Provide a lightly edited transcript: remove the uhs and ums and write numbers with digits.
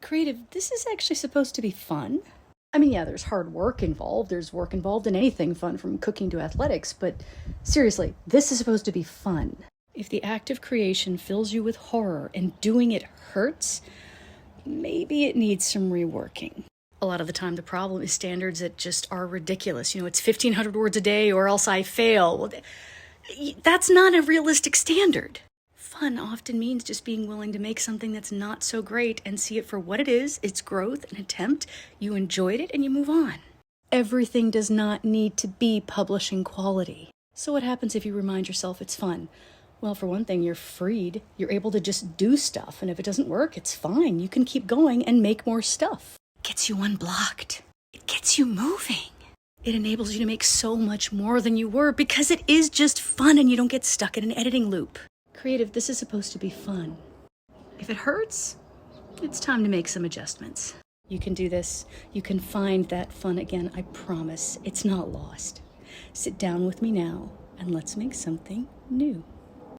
Creative, this is actually supposed to be fun. I mean, yeah, there's hard work involved. There's work involved in anything fun, from cooking to athletics. But seriously, this is supposed to be fun. If the act of creation fills you with horror and doing it hurts, maybe it needs some reworking. A lot of the time, the problem is standards that just are ridiculous. You know, it's 1,500 words a day or else I fail. Well, that's not a realistic standard. Fun often means just being willing to make something that's not so great and see it for what it is, its growth, an attempt. You enjoyed it and you move on. Everything does not need to be publishing quality. So what happens if you remind yourself it's fun? Well, for one thing, you're freed. You're able to just do stuff. And if it doesn't work, it's fine. You can keep going and make more stuff. It gets you unblocked. It gets you moving. It enables you to make so much more than you were because it is just fun and you don't get stuck in an editing loop. Creative, this is supposed to be fun. If it hurts, it's time to make some adjustments. You can do this. You can find that fun again, I promise. It's not lost. Sit down with me now and let's make something new.